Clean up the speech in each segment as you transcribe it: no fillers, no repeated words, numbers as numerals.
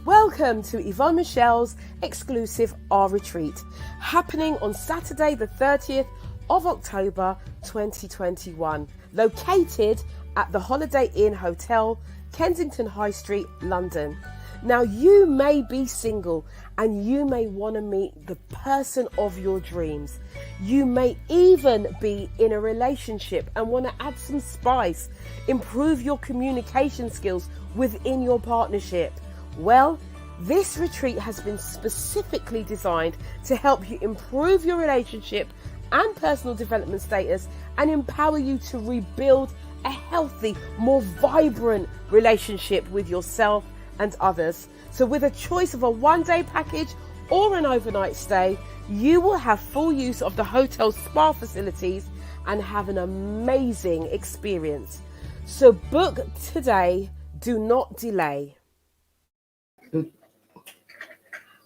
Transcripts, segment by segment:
Welcome to Yvonne Michéle's exclusive R Retreat, happening on Saturday the 30th of October 2021, located at the Holiday Inn Hotel, Kensington High Street, London. Now, you may be single and you may want to meet the person of your dreams. You may even be in a relationship and want to add some spice, improve your communication skills within your partnership. Well, this retreat has been specifically designed to help you improve your relationship and personal development status and empower you to rebuild a healthy, more vibrant relationship with yourself and others. So with a choice of a one-day package or an overnight stay, you will have full use of the hotel's spa facilities and have an amazing experience. So book today, do not delay.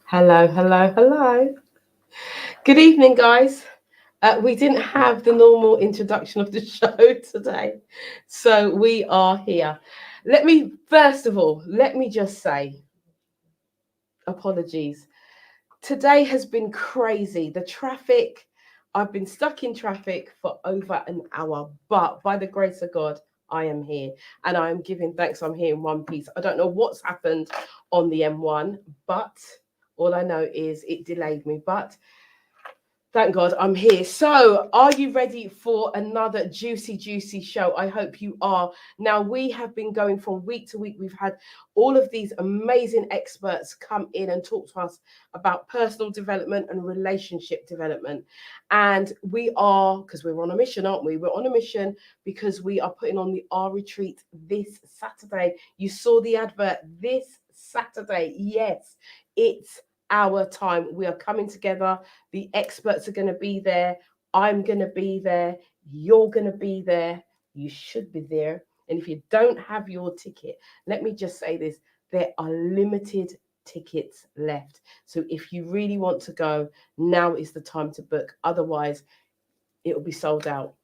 Hello. Good evening, guys. We didn't have the normal introduction of the show today, so we are here. First of all, let me just say, apologies. Today has been crazy. The traffic, I've been stuck in traffic for over an hour, but by the grace of God, I am here and I am giving thanks. I'm here in one piece. I don't know what's happened on the M1, but all I know is it delayed me, but thank God I'm here. So are you ready for another juicy show? I hope you are. Now, we have been going from week to week. We've had all of these amazing experts come in and talk to us about personal development and relationship development. And we are, because we're on a mission, aren't we? We're on a mission because we are putting on the R Retreat this Saturday. You saw the advert this Saturday. Yes, it's our time. We are coming together. The experts are going to be there. I'm going to be there. You're going to be there. You should be there. And if you don't have your ticket, let me just say this, there are limited tickets left. So if you really want to go, now is the time to book. Otherwise, it will be sold out.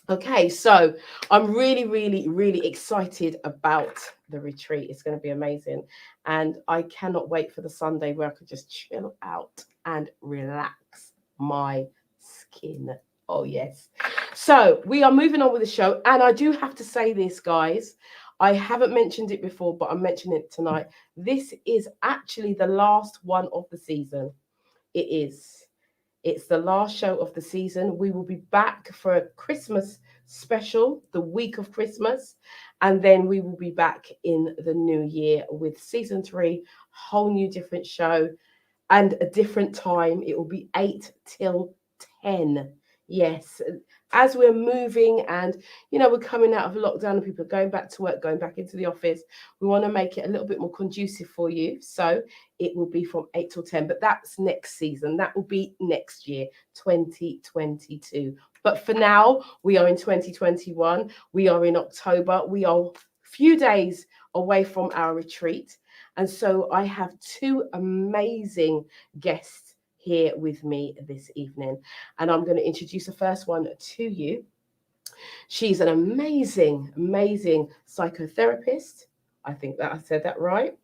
Okay, so I'm really excited about the retreat. It's going to be amazing. And I cannot wait for the Sunday where I could just chill out and relax my skin. Oh, yes. So we are moving on with the show. And I do have to say this, guys. I haven't mentioned it before, but I'm mentioning it tonight. This is actually the last one of the season. It is. It's the last show of the season. We will be back for a Christmas special, the week of Christmas. And then we will be back in the new year with season 3, whole new different show and a different time. It will be 8 till 10. Yes. As we're moving and, we're coming out of lockdown and people are going back to work, going back into the office, we want to make it a little bit more conducive for you. So it will be from 8 till 10, but that's next season. That will be next year, 2022. But for now, we are in 2021. We are in October. We are a few days away from our retreat. And so I have 2 amazing guests here with me this evening, and I'm going to introduce the first one to you. She's an amazing psychotherapist. I think that I said that right.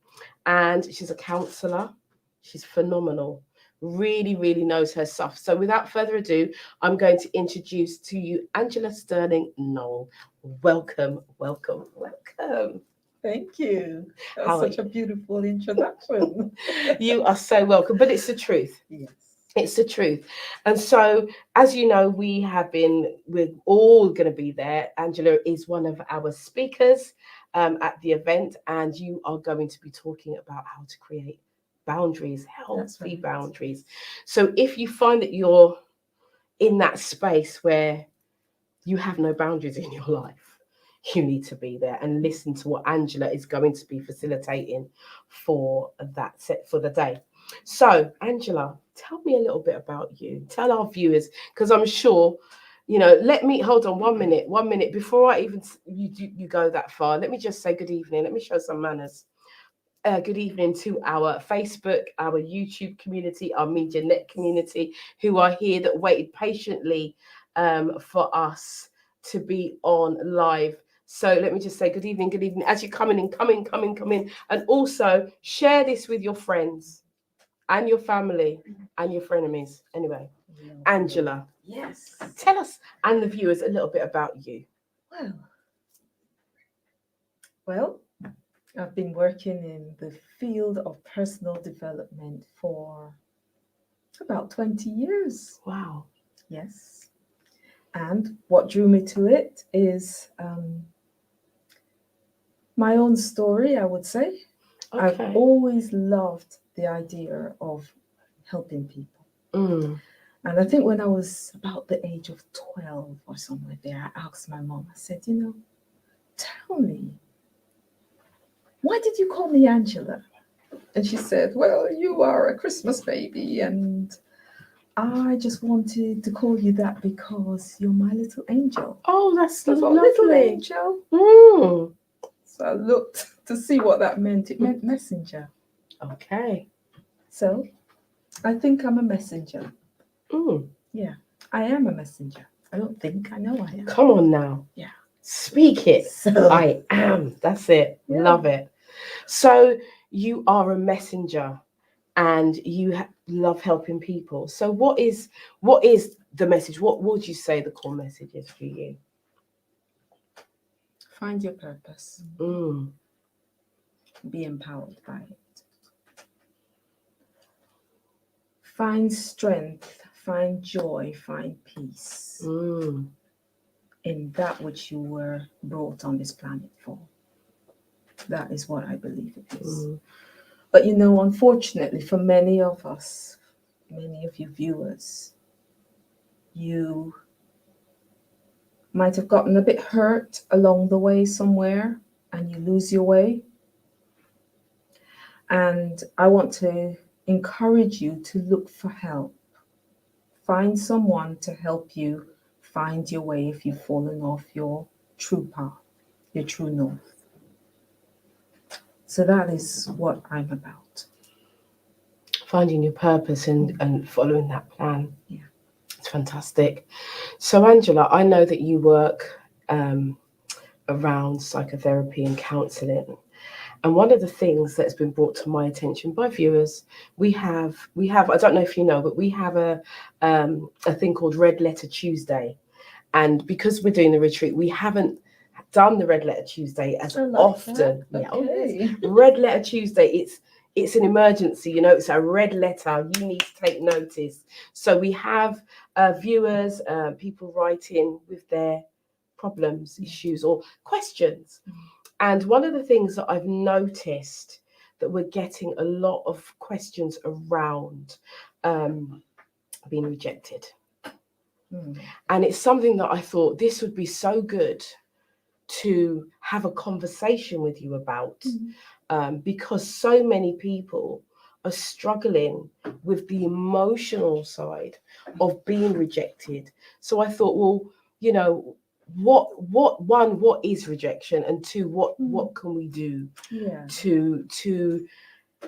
And she's a counselor. She's phenomenal. Really knows her stuff. So without further ado, I'm going to introduce to you Angela Stirling-NOEL. Welcome. Thank you. That was such a beautiful introduction. You are so welcome, but it's the truth. Yes. It's the truth. And so, as you know, we're all going to be there. Angela is one of our speakers at the event, and you are going to be talking about how to create boundaries, healthy boundaries. So if you find that you're in that space where you have no boundaries in your life, you need to be there and listen to what Angela is going to be facilitating for that set for the day. So, Angela, tell me a little bit about you. Tell our viewers, because I'm sure, let me hold on 1 minute before I even you go that far. Let me just say good evening. Let me show some manners. Good evening to our Facebook, our YouTube community, our Media Net community, who are here that waited patiently for us to be on live. So let me just say good evening. As you're coming in, come in. And also share this with your friends and your family and your frenemies. Anyway, Angela. Yes. Tell us and the viewers a little bit about you. Well, I've been working in the field of personal development for about 20 years. Wow. Yes. And what drew me to it is my own story, I would say. Okay. I've always loved the idea of helping people. And I think when I was about the age of 12 or somewhere there, I asked my mom, I said, tell me, why did you call me Angela? And she said, well, you are a Christmas baby, and I just wanted to call you that because you're my little angel. Oh, that's lovely. Little angel. So I looked to see what that meant. It meant messenger. Okay. So I think I'm a messenger. Yeah, I am a messenger. I don't think, I know I am. Come on now. Yeah. Speak it. So I am. That's it. Yeah. Love it. So you are a messenger and you love helping people. So what is the message? What would you say the core message is for you? Find your purpose. Be empowered by it. Find strength, find joy, find peace in that which you were brought on this planet for. That is what I believe it is. But unfortunately, for many of us, many of you viewers, you might have gotten a bit hurt along the way somewhere and you lose your way. And I want to encourage you to look for help. Find someone to help you find your way if you've fallen off your true path, your true north. So that is what I'm about. Finding your purpose and following that plan. Yeah. It's fantastic. So Angela, I know that you work around psychotherapy and counselling. And one of the things that's been brought to my attention by viewers, we have I don't know if you know, but we have a thing called Red Letter Tuesday. And because we're doing the retreat, we haven't done the Red Letter Tuesday as often. That. Yeah. Okay. Red Letter Tuesday, it's an emergency, it's a red letter. You need to take notice. So we have viewers, people writing with their problems, issues, or questions. And one of the things that I've noticed that we're getting a lot of questions around being rejected. And it's something that I thought this would be so good to have a conversation with you about, because so many people are struggling with the emotional side of being rejected. So I thought, well, what is rejection, and two, what can we do to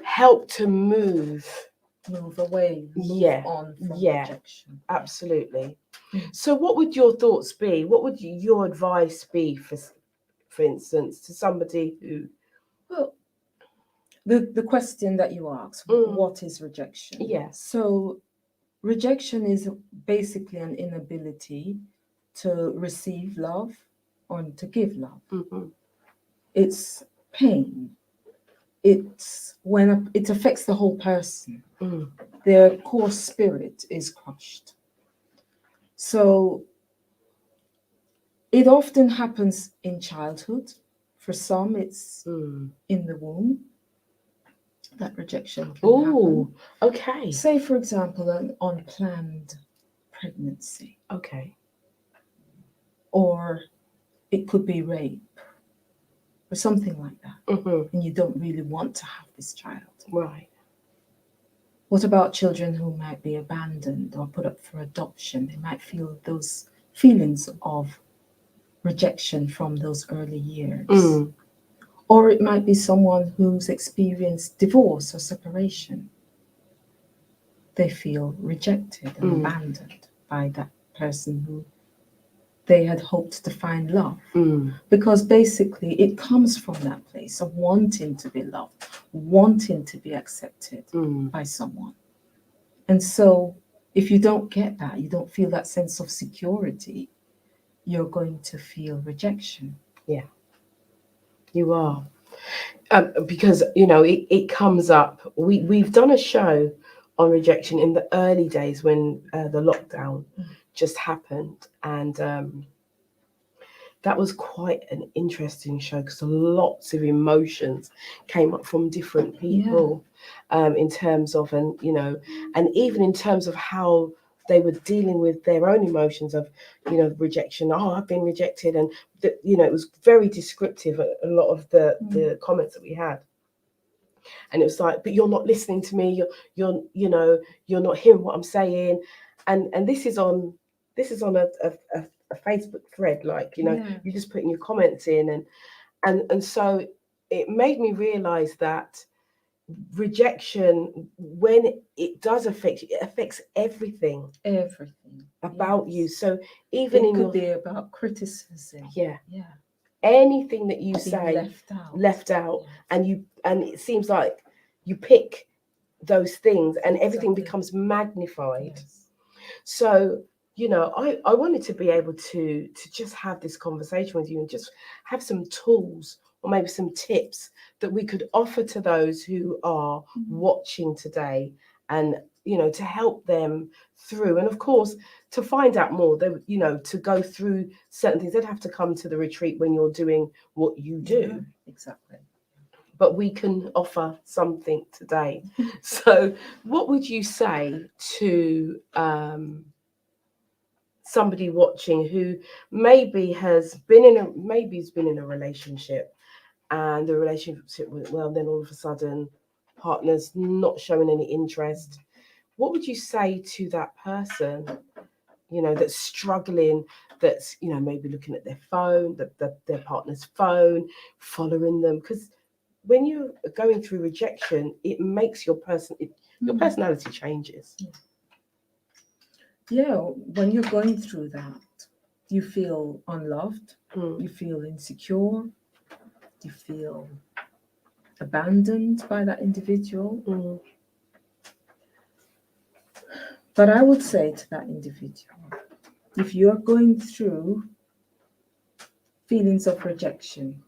help to move away, on from rejection. Absolutely. So what would your thoughts be? What would your advice be for instance, to somebody who... Well, the question that you asked, what is rejection? Yes. So rejection is basically an inability to receive love or to give love. It's pain. It's when it affects the whole person. Their core spirit is crushed. So it often happens in childhood. For some, it's in the womb. That rejection can happen. Okay. Say, for example, an unplanned pregnancy. Okay. Or it could be rape or something like that. And you don't really want to have this child. Right. What about children who might be abandoned or put up for adoption? They might feel those feelings of rejection from those early years. Or it might be someone who's experienced divorce or separation. They feel rejected and abandoned by that person who they had hoped to find love. Mm. Because basically it comes from that place of wanting to be loved, wanting to be accepted by someone. And so if you don't get that, you don't feel that sense of security, you're going to feel rejection. Yeah, you are. Because, you know, it comes up. We've done a show on rejection in the early days when the lockdown just happened. And that was quite an interesting show because lots of emotions came up from different people in terms of, and, you know, and even in terms of how they were dealing with their own emotions of, you know, rejection. Oh, I've been rejected. And, you know, it was very descriptive, a lot of the comments that we had. And it was like, but you're not listening to me. You're you know, you're not hearing what I'm saying. And this is on a Facebook thread, like, you know, you're just putting your comments in, and so it made me realize that rejection, when it does affect you, it affects everything about you. So even it could be about criticism, anything that you say left out, and it seems like you pick those things and everything becomes magnified. So, you know, I wanted to be able to just have this conversation with you and just have some tools or maybe some tips that we could offer to those who are watching today, and, you know, to help them through. And of course, to find out more, they, you know, to go through certain things, they'd have to come to the retreat when you're doing what you do. Exactly. But we can offer something today. So what would you say to somebody watching who maybe has been in a relationship, and the relationship went well, then all of a sudden partner's not showing any interest? What would you say to that person, you know, that's struggling, that's, you know, maybe looking at their phone, their partner's phone, following them? Because when you're going through rejection, it makes your personality changes. Yeah, when you're going through that, you feel unloved, you feel insecure, you feel abandoned by that individual. But I would say to that individual, if you're going through feelings of rejection,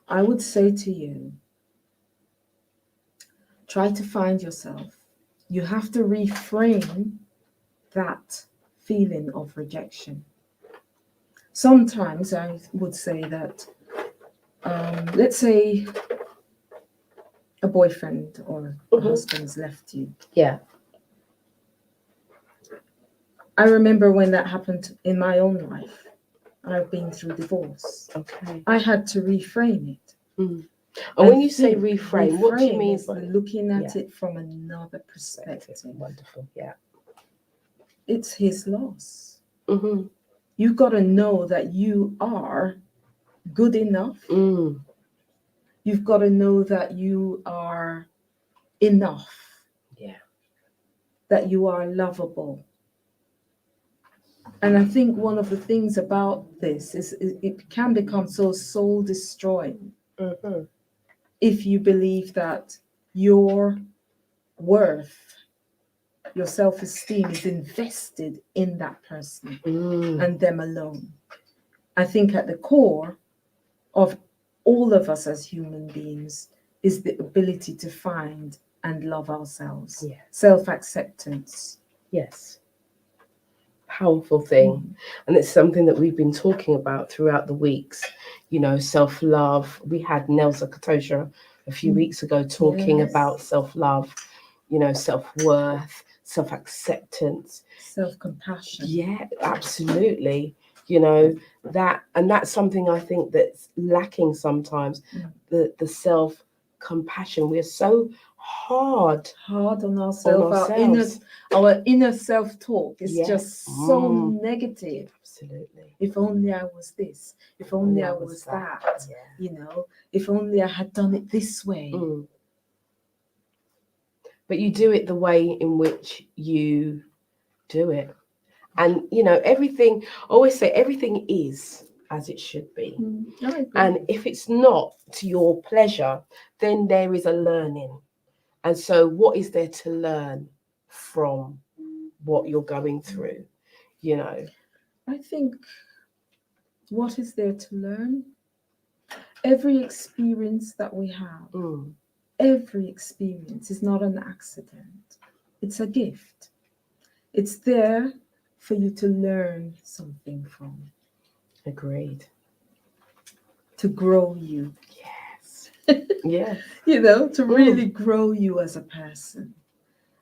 I would say to you, try to find yourself. You have to reframe that feeling of rejection. Sometimes I would say that, let's say a boyfriend or a husband's left you. Yeah. I remember when that happened in my own life. I've been through divorce. Okay. I had to reframe it. And when you say reframe, what do you mean by looking at it from another perspective? Wonderful. Yeah. It's his loss. You've got to know that you are good enough. You've got to know that you are enough. Yeah. That you are lovable. And I think one of the things about this is it can become so soul destroying if you believe that your worth, your self-esteem is invested in that person and them alone. I think at the core of all of us as human beings is the ability to find and love ourselves. Self-acceptance. Yes. Powerful thing. And it's something that we've been talking about throughout the weeks, you know, self-love. We had Nelsa Katosha a few weeks ago talking about self-love, you know, self-worth, self-acceptance, self-compassion. Yeah, absolutely. You know, that's something I think that's lacking sometimes, the self-compassion. We're so hard on ourselves. Our inner self-talk is just so negative. Absolutely. If only I was this. If only I was that. You know, if only I had done it this way. But you do it the way in which you do it. And, you know, everything, I always say everything is as it should be. I agree. And if it's not to your pleasure, then there is a learning. And so what is there to learn from what you're going through, you know? I think what is there to learn? Every experience that we have, every experience is not an accident. It's a gift. It's there for you to learn something from. Agreed. To grow you. Yes. Yeah. You know, to really grow you as a person.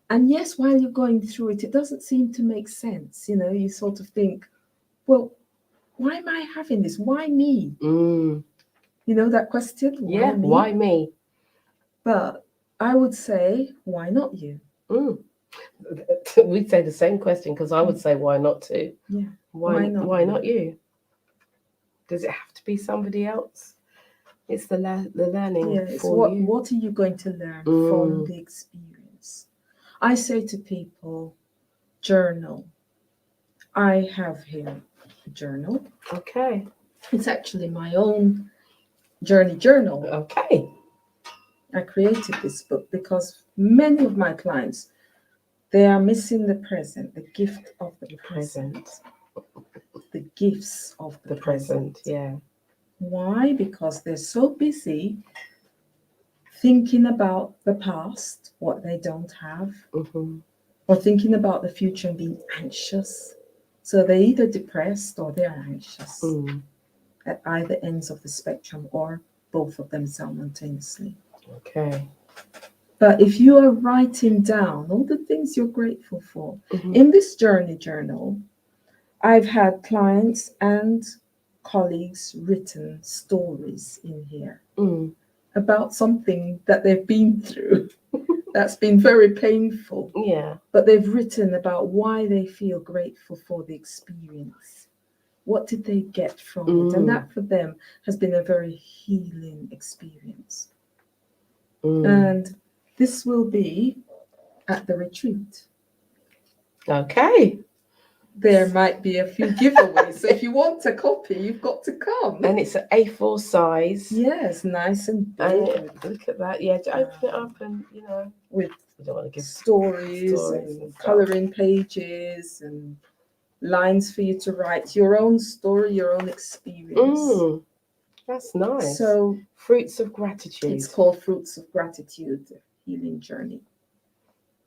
And yes, while you're going through it, it doesn't seem to make sense. You know, you sort of think, well, why am I having this? Why me? You know that question? Why me? Why me? But I would say, why not you? We'd say the same question, because I would say, why not too? Yeah. Why not you? Does it have to be somebody else? It's the learning. Yeah, it's for you. What are you going to learn from the experience? I say to people, journal. I have here a journal. Okay. It's actually my own journey journal. Okay. I created this book because many of my clients, they are missing the present, the gift of the present. The gifts of the present. Yeah. Why? Because they're so busy thinking about the past, what they don't have, or thinking about the future and being anxious. So they're either depressed or they're anxious at either ends of the spectrum, or both of them simultaneously. Okay. But if you are writing down all the things you're grateful for, in this journey journal, I've had clients and colleagues written stories in here about something that they've been through that's been very painful. Yeah. But they've written about why they feel grateful for the experience. What did they get from it? And that for them has been a very healing experience. And this will be at the retreat. Okay. There might be a few giveaways. So if you want a copy, you've got to come. And it's an A4 size. Yes, nice and big. And look at that. Yeah, to open it up and, you know, with you don't want to give stories and colouring pages and lines for you to write your own story, your own experience. That's nice. So Fruits of Gratitude. It's called Fruits of Gratitude, Healing Journey.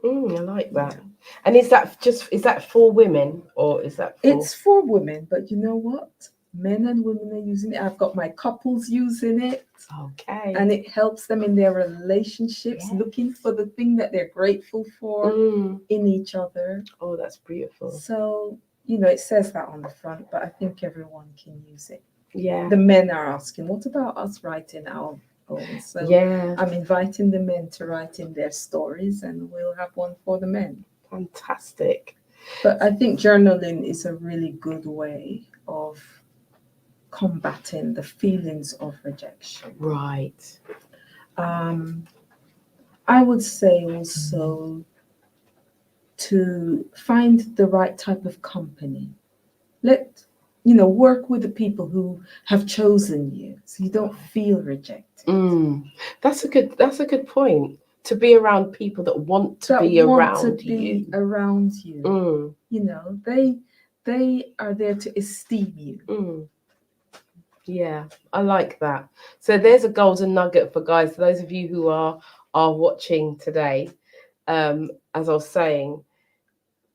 I like that. Yeah. And is that for women, or is that for... It's for women, but you know what? Men and women are using it. I've got my couples using it. Okay. And it helps them in their relationships, looking for the thing that they're grateful for in each other. Oh, that's beautiful. So, you know, it says that on the front, but I think everyone can use it. Yeah. The men are asking, what about us writing our own? So I'm inviting the men to write in their stories, and we'll have one for the men. Fantastic. But I think journaling is a really good way of combating the feelings of rejection. Right. I would say also to find the right type of company. Work with the people who have chosen you, so you don't feel rejected. That's a good point. To be around people that want to be around you. You know, they are there to esteem you. Yeah, I like that. So there's a golden nugget for guys. For those of you who are watching today, as I was saying,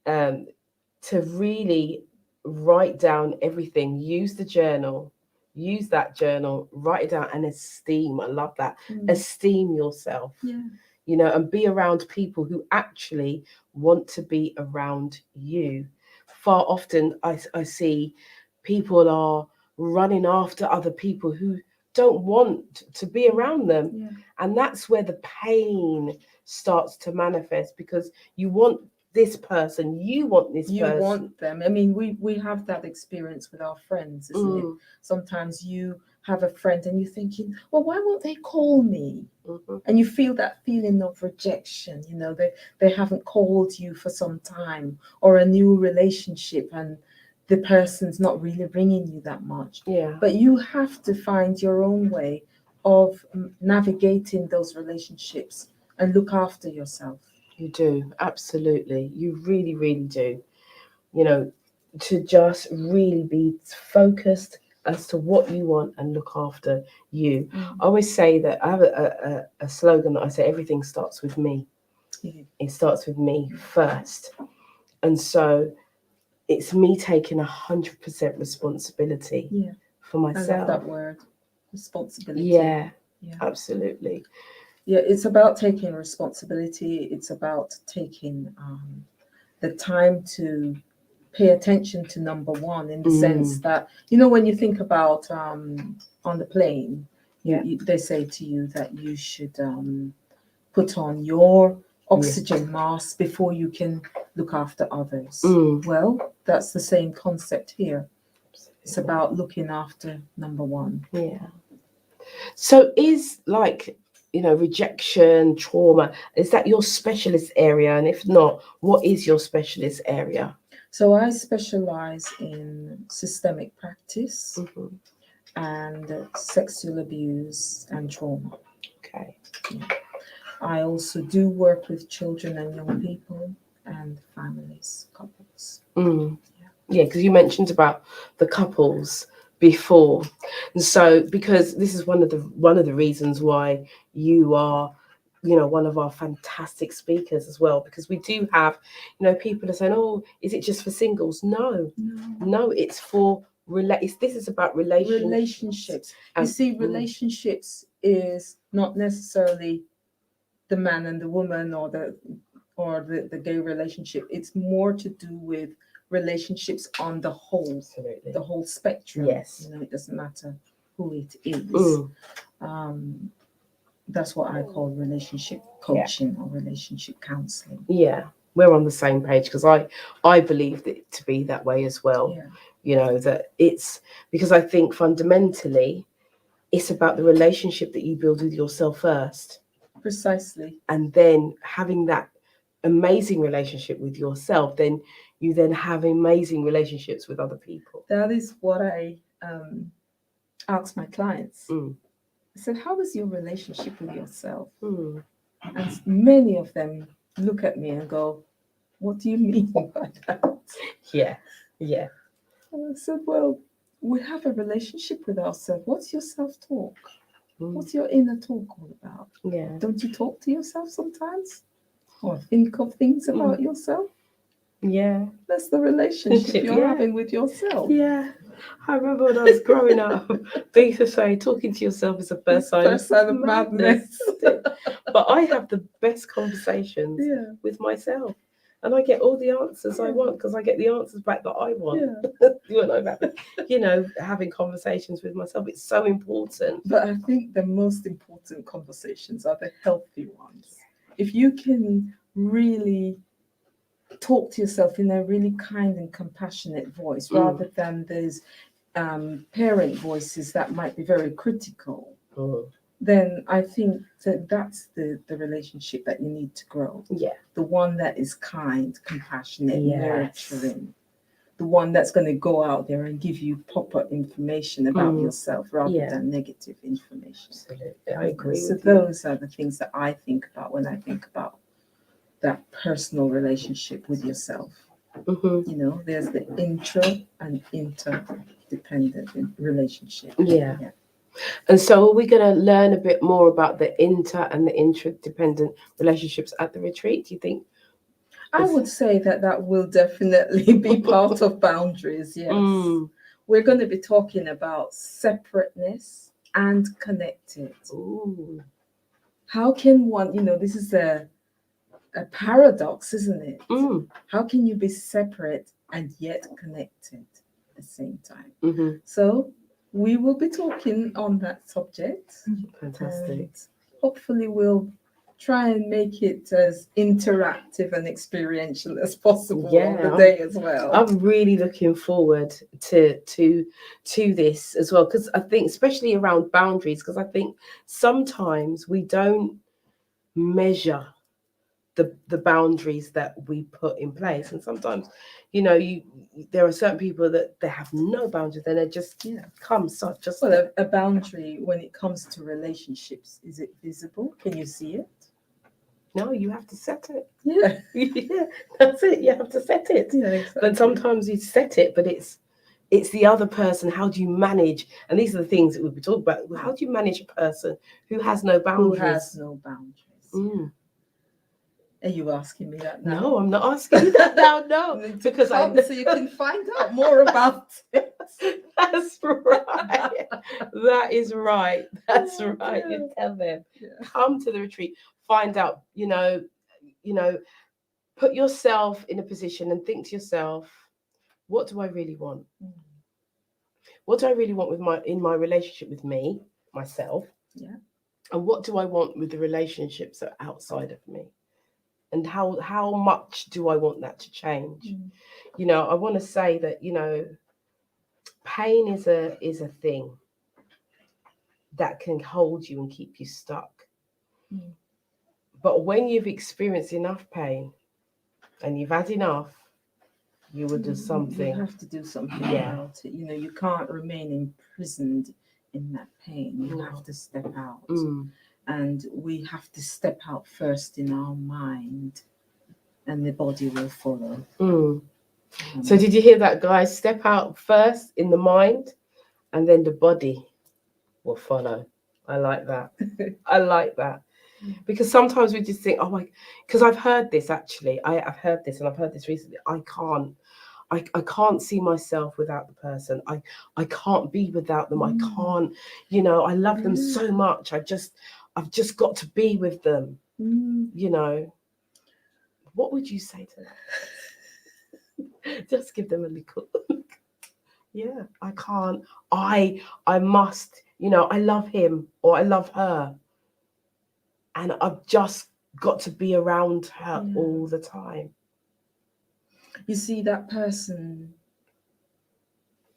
to really write down everything. Use the journal. Use that journal. Write it down and esteem. I love that. Esteem yourself. Yeah. You know, and be around people who actually want to be around you. Far often, I see people are running after other people who don't want to be around them. Yeah. And that's where the pain starts to manifest, because you want this person, you want this person. You want them. I mean, we have that experience with our friends, isn't it? Sometimes you have a friend and you're thinking, well, why won't they call me? And you feel that feeling of rejection, you know, they haven't called you for some time, or a new relationship and the person's not really ringing you that much. Yeah. But you have to find your own way of navigating those relationships and look after yourself. You do, absolutely. You really, really do. You know, to just really be focused as to what you want and look after you. I always say that I have a slogan that I say, everything starts with me. Yeah. It starts with me first. And so it's me taking 100% responsibility for myself. I love that word, responsibility. Yeah, absolutely. Yeah, it's about taking responsibility. It's about taking the time to pay attention to number one, in the sense that, you know, when you think about on the plane, they say to you that you should put on your oxygen mask before you can look after others. Well, that's the same concept here. It's about looking after number one. Yeah. So is, like, you know, rejection, trauma, is that your specialist area? And if not, what is your specialist area? So I specialize in systemic practice and sexual abuse and trauma. Okay. I also do work with children and young people and families, couples. Yeah, because you mentioned about the couples before, and so because this is one of the reasons why you are, you know, one of our fantastic speakers as well, because we do have, you know, people are saying, oh, is it just for singles? No, it's for this is about relationships. You see, relationships is not necessarily the man and the woman or the gay relationship. It's more to do with relationships on the whole. Absolutely. The whole spectrum. Yes. You know, it doesn't matter who it is. That's what I call relationship coaching or relationship counseling. Yeah, we're on the same page, because I believe it to be that way as well. Yeah. You know, that it's because I think fundamentally it's about the relationship that you build with yourself first. Precisely. And then having that amazing relationship with yourself, then you then have amazing relationships with other people. That is what I ask my clients. I said, how is your relationship with yourself? And many of them look at me and go, what do you mean by that? Yeah. And I said, well, we have a relationship with ourselves. What's your self-talk? What's your inner talk all about? Yeah. Don't you talk to yourself sometimes? Or think of things about yourself? Yeah. That's the relationship you're having with yourself. Yeah. I remember when I was growing up, they used to say, talking to yourself is the first sign of madness. But I have the best conversations with myself. And I get all the answers I want, because I get the answers back that I want. You know about that. You know, having conversations with myself, it's so important. But I think the most important conversations are the healthy ones. If you can really talk to yourself in a really kind and compassionate voice, rather than those parent voices that might be very critical, then I think that that's the relationship that you need to grow. Yeah. The one that is kind, compassionate, nurturing. The one that's going to go out there and give you proper information about yourself, rather than negative information. Absolutely. I agree So with you. those are the things that I think about when I think about that personal relationship with yourself. You know, there's the intra and interdependent relationship. Yeah. And so are we going to learn a bit more about the inter and the interdependent relationships at the retreat, do you think? I would say that will definitely be part of boundaries, yes. We're going to be talking about separateness and connected. How can one, you know, this is a paradox, isn't it? How can you be separate and yet connected at the same time? So we will be talking on that subject. Fantastic. And hopefully we'll try and make it as interactive and experiential as possible on the Yeah, day as well. I'm really looking forward to this as well, because I think especially around boundaries, because I think sometimes we don't measure the boundaries that we put in place, and sometimes there are certain people that they have no boundaries and they just come such just well, a boundary when it comes to relationships, is it visible? Can you see it? No, you have to set it. Yeah. Yeah, that's it. You have to set it. Yeah, exactly. But sometimes you set it, but it's the other person. How do you manage? And these are the things that we'll be talking about. How do you manage a person who has no boundaries? Who has no boundaries? Mm. Are you asking me that now? No, I'm not asking you that now. No, because so you can find out more about it. That's right. That is right. That's right. Yeah. You tell them. Yeah. Come to the retreat. Find out. Put yourself in a position and think to yourself, what do I really want? What do I really want in my relationship with me, myself? Yeah. And what do I want with the relationships that are outside of me? And how much do I want that to change? I want to say that, pain is a thing that can hold you and keep you stuck. But when you've experienced enough pain and you've had enough, you will do something. You have to do something about it. You can't remain imprisoned in that pain. You have to step out. And we have to step out first in our mind, and the body will follow. So did you hear that, guys? Step out first in the mind, and then the body will follow. I like that. I like that. Because sometimes we just think, because I've heard this actually. I've heard this, and I've heard this recently. I can't see myself without the person. I can't be without them. I can't, I love them so much. I've just got to be with them. What would you say to that? Just give them a little yeah, I can't. I must, I love him or I love her. And I've just got to be around her all the time. You see, that person,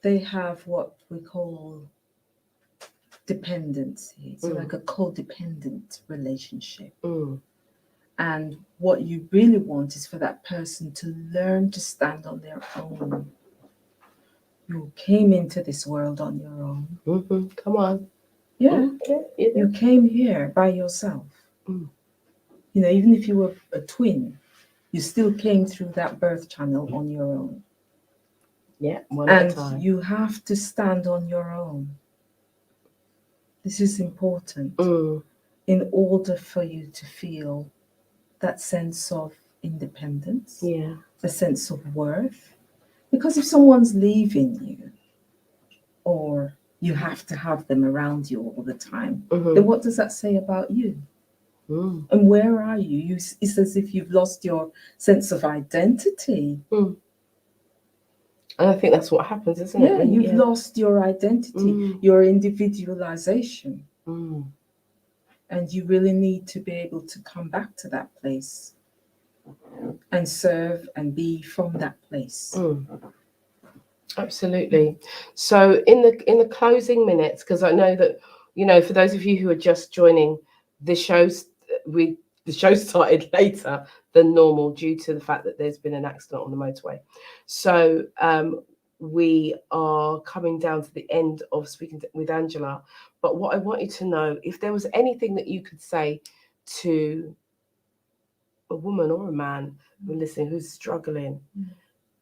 they have what we call dependency. It's like a codependent relationship. And what you really want is for that person to learn to stand on their own. You came into this world on your own. Come on. Yeah. You came here by yourself. Even if you were a twin, you still came through that birth channel on your own. Yeah, one at a time. And you have to stand on your own. This is important in order for you to feel that sense of independence, a sense of worth. Because if someone's leaving you, or you have to have them around you all the time, then what does that say about you? And where are you? It's as if you've lost your sense of identity. And I think that's what happens, isn't it? Yeah, you've lost your identity, your individualization. And you really need to be able to come back to that place and serve and be from that place. Absolutely. So in the closing minutes, because I know that, for those of you who are just joining, the show started later than normal due to the fact that there's been an accident on the motorway. So we are coming down to the end of speaking with Angela. But what I want you to know, if there was anything that you could say to a woman or a man who's struggling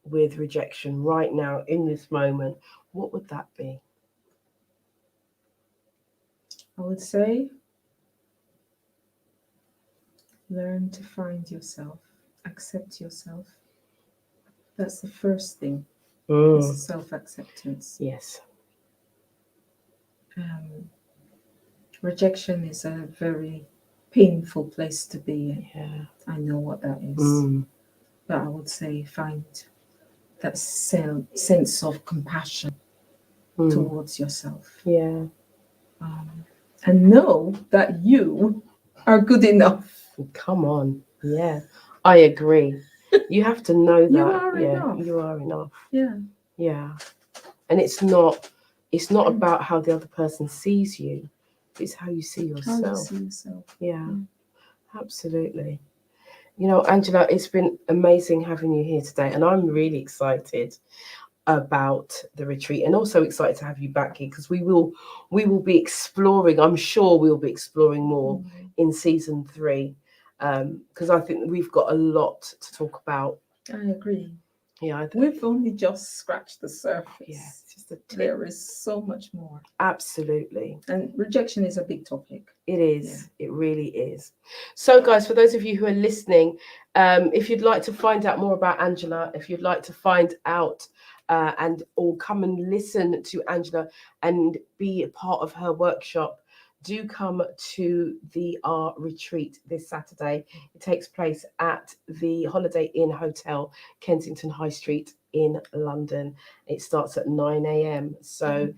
with rejection right now in this moment, what would that be? I would say, learn to find yourself, accept yourself. That's the first thing. It's self-acceptance. Yes. Rejection is a very painful place to be in. Yeah. I know what that is. But I would say find that sense of compassion towards yourself. Yeah. And know that you are good enough. Come on. Yeah, I agree. You have to know that. You are enough. You are enough. Yeah. Yeah. And it's not about how the other person sees you. It's how you see yourself. How you see yourself. Yeah. Absolutely. You know, Angela, it's been amazing having you here today, and I'm really excited about the retreat, and also excited to have you back here, because we will be exploring. I'm sure we'll be exploring more in season 3, because I think we've got a lot to talk about. I agree. Yeah, we've only just scratched the surface. Yeah, it's just a tip. There is so much more. Absolutely. And rejection is a big topic. It is. Yeah. It really is. So, guys, for those of you who are listening, if you'd like to find out more about Angela, if you'd like to find out or come and listen to Angela and be a part of her workshop, do come to the retreat this Saturday. It takes place at the Holiday Inn Hotel, Kensington High Street in London. It starts at 9 a.m. So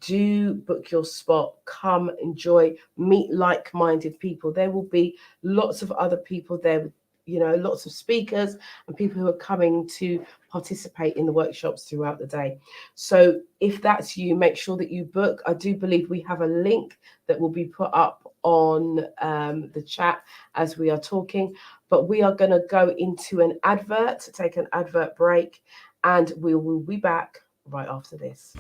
do book your spot. Come, enjoy, meet like-minded people. There will be lots of other people there, you know, lots of speakers and people who are coming to participate in the workshops throughout the day. So if that's you, make sure that you book. I do believe we have a link that will be put up on the chat as we are talking, but we are going to go into an advert, take an advert break, and we will be back right after this.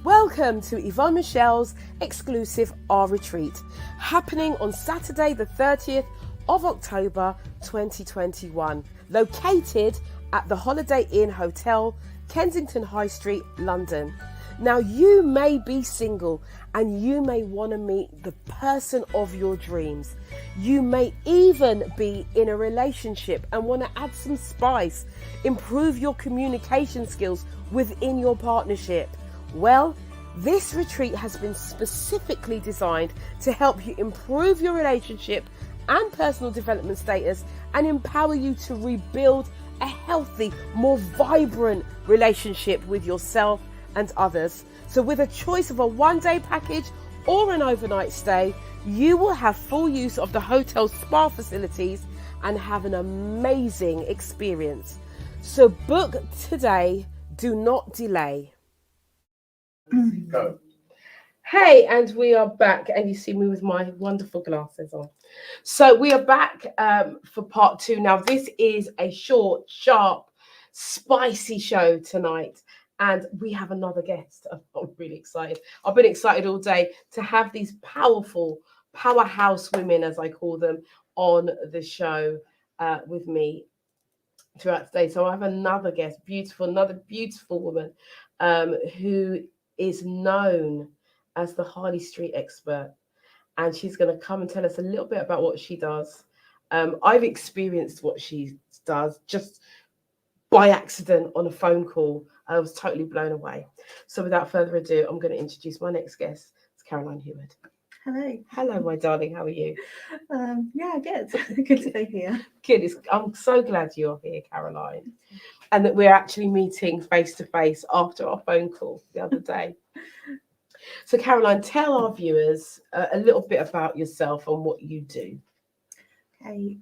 Welcome to Yvonne Michéle's exclusive retreat, happening on Saturday the 30th of October 2021, located at the Holiday Inn Hotel, Kensington High Street, London. Now, you may be single and you may want to meet the person of your dreams. You may even be in a relationship and want to add some spice, improve your communication skills within your partnership. Well, this retreat has been specifically designed to help you improve your relationship and personal development status and empower you to rebuild a healthy, more vibrant relationship with yourself and others. So with a choice of a one-day package or an overnight stay, you will have full use of the hotel's spa facilities and have an amazing experience. So book today, do not delay. Go. Hey, and we are back, and you see me with my wonderful glasses on. So we are back for part 2. Now, this is a short, sharp, spicy show tonight, and we have another guest. I'm really excited. I've been excited all day to have these powerful, powerhouse women, as I call them, on the show with me throughout today. So I have another guest, another beautiful woman who is known as the Harley Street expert, and she's going to come and tell us a little bit about what she does. I've experienced what she does just by accident on a phone call. I was totally blown away. So without further ado, I'm going to introduce my next guest. It's Caroline Heyward. Hello, my darling. How are you? Yeah, good. Good to be here. Good. I'm so glad you're here, Caroline, and that we're actually meeting face to face after our phone call the other day. So, Caroline, tell our viewers a little bit about yourself and what you do. Okay.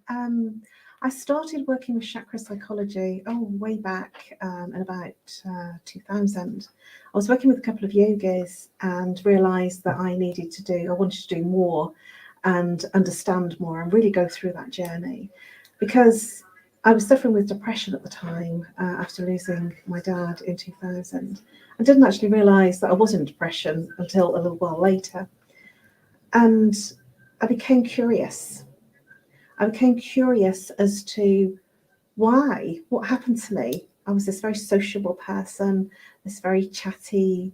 I started working with chakra psychology way back in about 2000. I was working with a couple of yogis and realised that I wanted to do more and understand more and really go through that journey, because I was suffering with depression at the time after losing my dad in 2000. I didn't actually realise that I was in depression until a little while later. And I became curious. As to what happened to me. I was this very sociable person, this very chatty,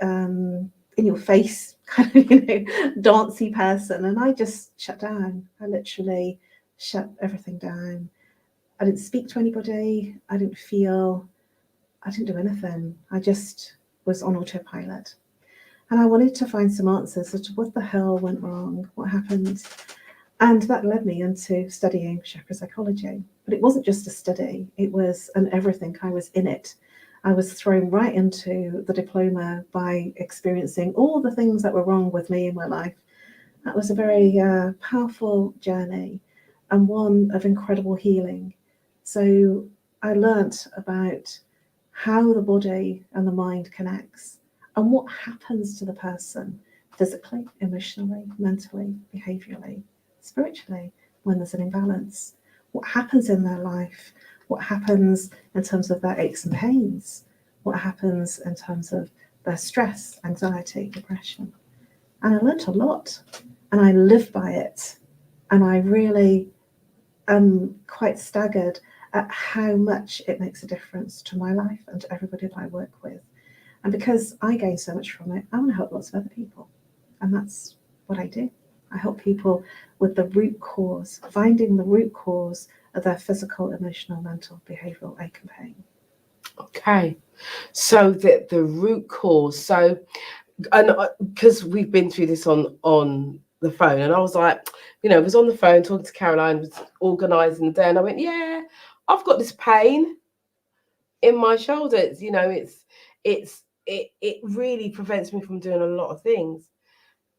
in your face, kind of, dancey person. And I just shut down. I literally shut everything down. I didn't speak to anybody. I didn't do anything. I just was on autopilot. And I wanted to find some answers as to what the hell went wrong, what happened. And that led me into studying chakra psychology. But it wasn't just a study, it was an everything. I was in it. I was thrown right into the diploma by experiencing all the things that were wrong with me in my life. That was a very powerful journey. and one of incredible healing. So I learnt about how the body and the mind connects and what happens to the person physically, emotionally, mentally, behaviorally, spiritually when there's an imbalance. What happens in their life, what happens in terms of their aches and pains, what happens in terms of their stress, anxiety, depression. And I learnt a lot, and I live by it. And I really am quite staggered at how much it makes a difference to my life and to everybody that I work with. And because I gain so much from it, I want to help lots of other people. And that's what I do. I help people with the root cause, finding the root cause of their physical, emotional, mental, behavioural ache and pain. Okay, so the root cause. So, and because we've been through this on the phone, and I was like, I was on the phone talking to Caroline, was organising the day, and I went, yeah, I've got this pain in my shoulders. It really prevents me from doing a lot of things.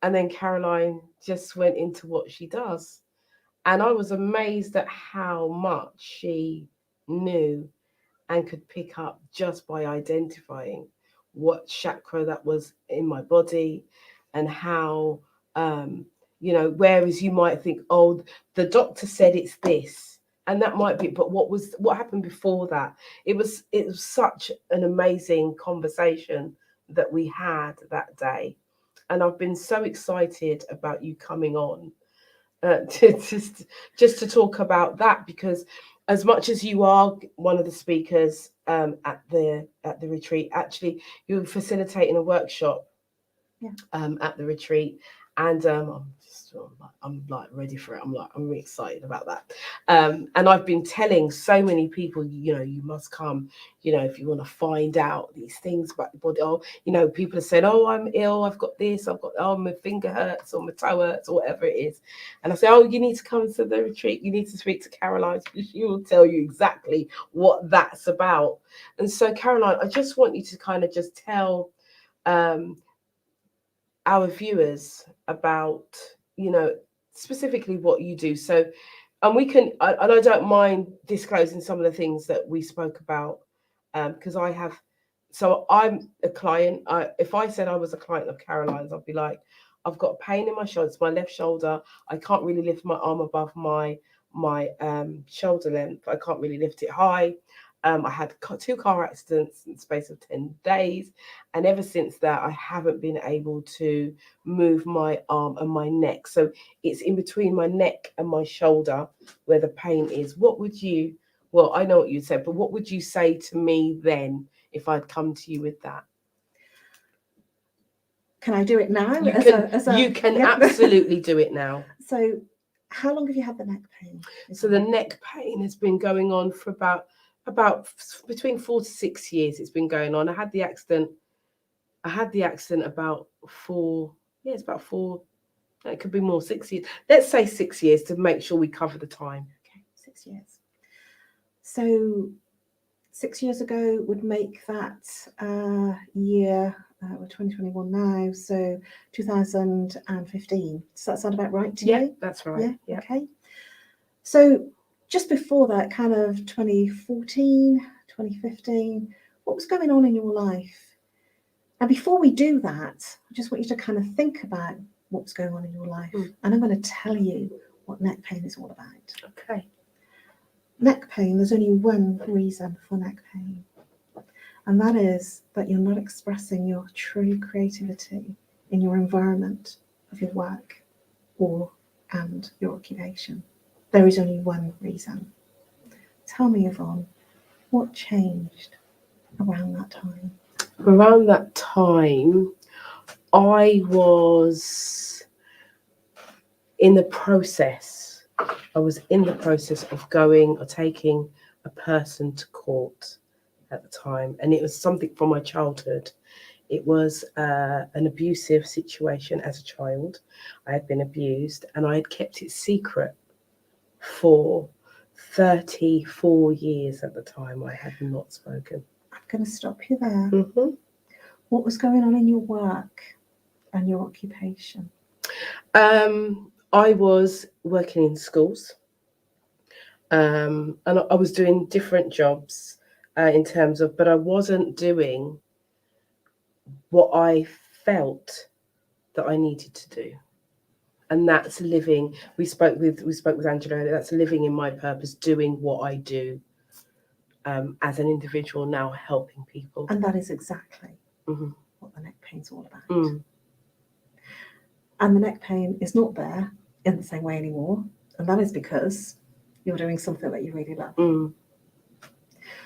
And then Caroline just went into what she does. And I was amazed at how much she knew and could pick up just by identifying what chakra that was in my body and how, whereas you might think, oh, the doctor said it's this, and that might be, but what happened before that? It was such an amazing conversation that we had that day. And I've been so excited about you coming on to just to talk about that, because as much as you are one of the speakers at the retreat, actually you're facilitating a workshop at the retreat, and I'm like ready for it. I'm really excited about that. And I've been telling so many people, you must come, if you want to find out these things about the body. Oh, people have said, oh, I'm ill, I've got this, my finger hurts or my toe hurts or whatever it is. And I say, oh, you need to come to the retreat. You need to speak to Caroline. She will tell you exactly what that's about. And so, Caroline, I just want you to kind of just tell our viewers about, specifically what you do. So, and we can, and I don't mind disclosing some of the things that we spoke about, because I'm a client. If I said I was a client of Caroline's, I'd be like, I've got pain in my shoulders, my left shoulder. I can't really lift my arm above my shoulder length. I can't really lift it high. I had 2 car accidents in the space of 10 days. And ever since that, I haven't been able to move my arm and my neck. So it's in between my neck and my shoulder where the pain is. Well, I know what you said, but what would you say to me then if I'd come to you with that? Can I do it now? You can absolutely do it now. So how long have you had the neck pain? So the neck pain has been going on for about between 4 to 6 years. It's been going on. I had the accident about 4. Yeah, it's about 4. It could be more, 6 years. Let's say 6 years to make sure we cover the time. Okay, 6 years. So 6 years ago would make that year. We're 2021 now, so 2015. Does that sound about right to you? Yeah, that's right. Yeah. Okay. So just before that, kind of 2014, 2015, what was going on in your life? And before we do that, I just want you to kind of think about what's going on in your life. And I'm going to tell you what neck pain is all about. Okay. Neck pain, there's only one reason for neck pain. And that is that you're not expressing your true creativity in your environment of your work and your occupation. There is only one reason. Tell me, Yvonne, what changed around that time? Around that time, I was in the process of going or taking a person to court at the time, and it was something from my childhood. It was an abusive situation as a child. I had been abused, and I had kept it secret for 34 years at the time. I had not spoken. I'm going to stop you there. Mm-hmm. What was going on in your work and your occupation? I was working in schools. And I was doing different jobs in terms of, but I wasn't doing what I felt that I needed to do. And that's living. We spoke with Angela earlier. That's living in my purpose, doing what I do as an individual, now helping people. And that is exactly Mm-hmm. what the neck pain's all about. Mm. And the neck pain is not there in the same way anymore. And that is because you're doing something that you really love. Mm.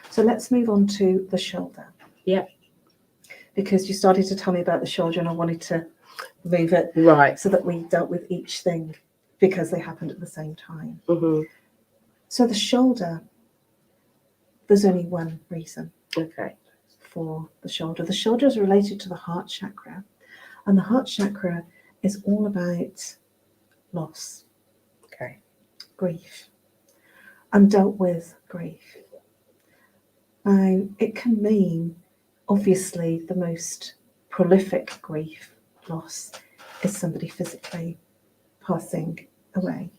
So let's move on to the shoulder. Yeah. Because you started to tell me about the shoulder and I wanted to move it Right. so that we dealt with each thing because they happened at the same time. Mm-hmm. So the shoulder, there's only one reason Okay. for the shoulder. The shoulder is related to the heart chakra. And the heart chakra is all about loss, Okay. grief, undealt with grief. Now, it can mean, obviously, the most prolific grief loss is somebody physically passing away.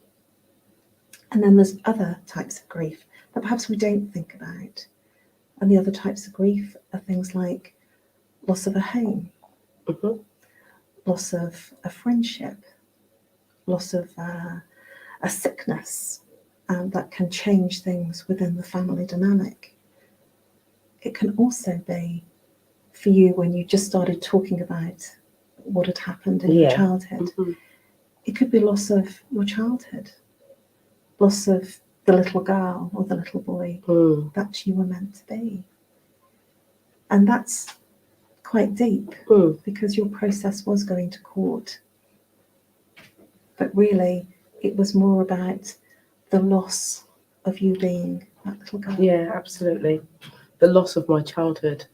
And then there's other types of grief that perhaps we don't think about. And the other types of grief are things like loss of a home, Mm-hmm. loss of a friendship, loss of a sickness, and that can change things within the family dynamic. It can also be for you when you just started talking about what had happened in your childhood. Mm-hmm. It could be loss of your childhood, loss of the little girl or the little boy that you were meant to be. And that's quite deep because your process was going to court. But really, it was more about the loss of you being that little girl. Yeah, absolutely. The loss of my childhood.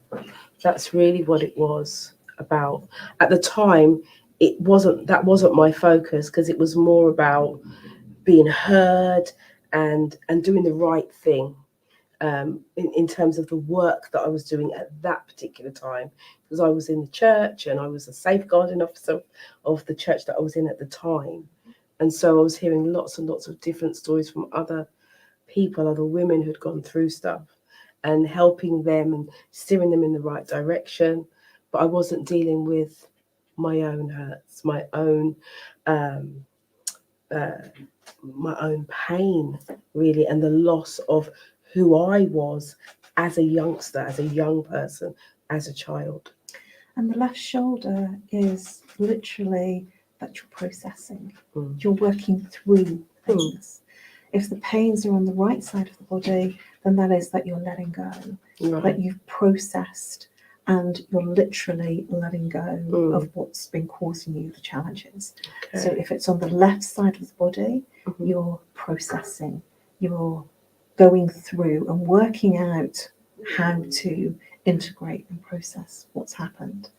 That's really what it was about. At the time, that wasn't my focus because it was more about being heard and doing the right thing in terms of the work that I was doing at that particular time, because I was in the church and I was a safeguarding officer of the church that I was in at the time. And so I was hearing lots and lots of different stories from other people, other women who'd gone through stuff, and helping them and steering them in the right direction. But I wasn't dealing with my own hurts, my own pain, really, and the loss of who I was as a youngster, as a young person, as a child. And the left shoulder is literally that you're processing. You're working through things. If the pains are on the right side of the body, then that is that you're letting go, that you've processed and you're literally letting go of what's been causing you the challenges. Okay. So if it's on the left side of the body, you're processing, you're going through and working out how to integrate and process what's happened.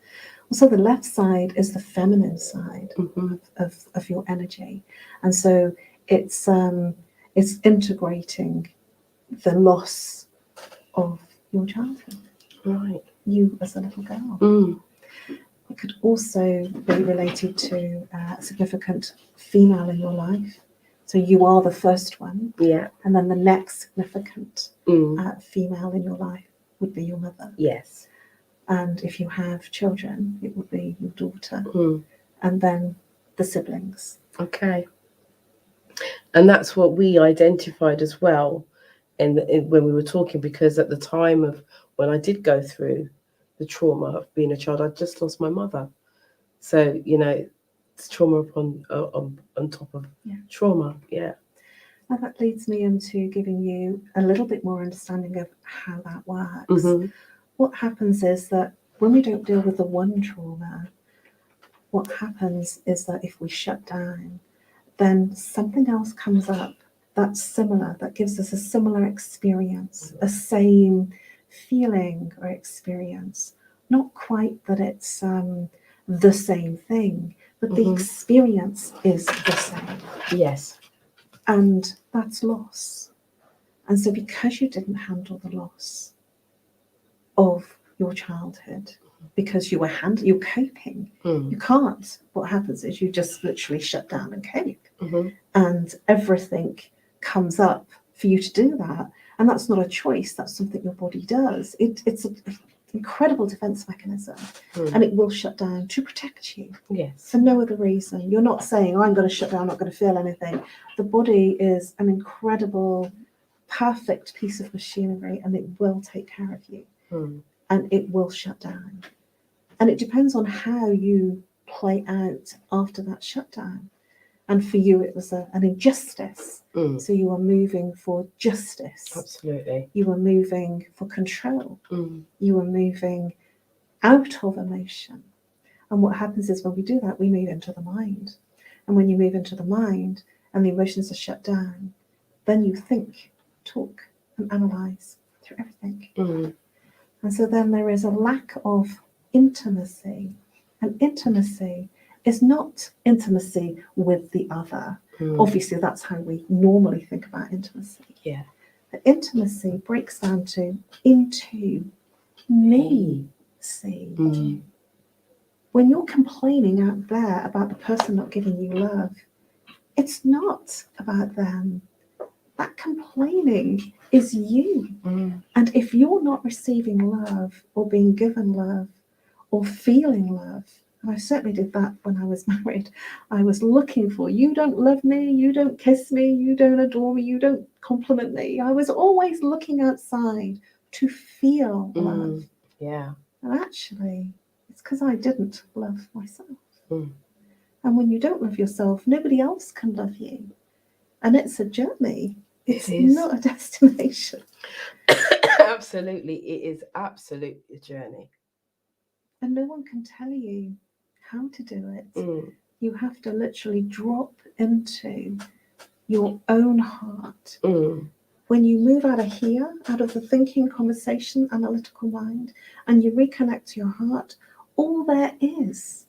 Also, the left side is the feminine side of your energy. And so it's integrating the loss of your childhood. Right. You as a little girl. It could also be related to a significant female in your life. So you are the first one. Yeah. And then the next significant female in your life would be your mother. Yes. And if you have children, it would be your daughter. And then the siblings. Okay. And that's what we identified as well when we were talking, because at the time of when I did go through the trauma of being a child, I'd just lost my mother. So, it's trauma on top of trauma. Yeah. Now that leads me into giving you a little bit more understanding of how that works. What happens is that when we don't deal with the one trauma, what happens is that if we shut down, then something else comes up that's similar, that gives us a similar experience, a same feeling or experience. Not quite that it's the same thing, but the experience is the same. Yes. And that's loss. And so because you didn't handle the loss of your childhood, because you're coping, you can't. What happens is you just literally shut down and cope. And everything comes up for you to do that. And that's not a choice, that's something your body does. It's an incredible defense mechanism, and it will shut down to protect you. Yes. For no other reason. You're not saying, oh, I'm going to shut down, I'm not going to feel anything. The body is an incredible, perfect piece of machinery, and it will take care of you. And it will shut down. And it depends on how you play out after that shutdown. And for you, it was an injustice. So you were moving for justice. Absolutely. You were moving for control. You were moving out of emotion. And what happens is when we do that, we move into the mind. And when you move into the mind and the emotions are shut down, then you think, talk, and analyze through everything. And so then there is a lack of intimacy. And intimacy is not intimacy with the other. Obviously, that's how we normally think about intimacy. Yeah. But intimacy breaks down to into me. See. When you're complaining out there about the person not giving you love, it's not about them. That complaining is you. And if you're not receiving love or being given love or feeling love, and I certainly did that when I was married, I was looking for, you don't love me, you don't kiss me, you don't adore me, you don't compliment me. I was always looking outside to feel love. Yeah. And actually, it's because I didn't love myself. And when you don't love yourself, nobody else can love you. And it's a journey. It's not a destination. Absolutely. It is absolutely a journey. And no one can tell you how to do it. You have to literally drop into your own heart. When you move out of here, out of the thinking, conversation, analytical mind, and you reconnect to your heart, all there is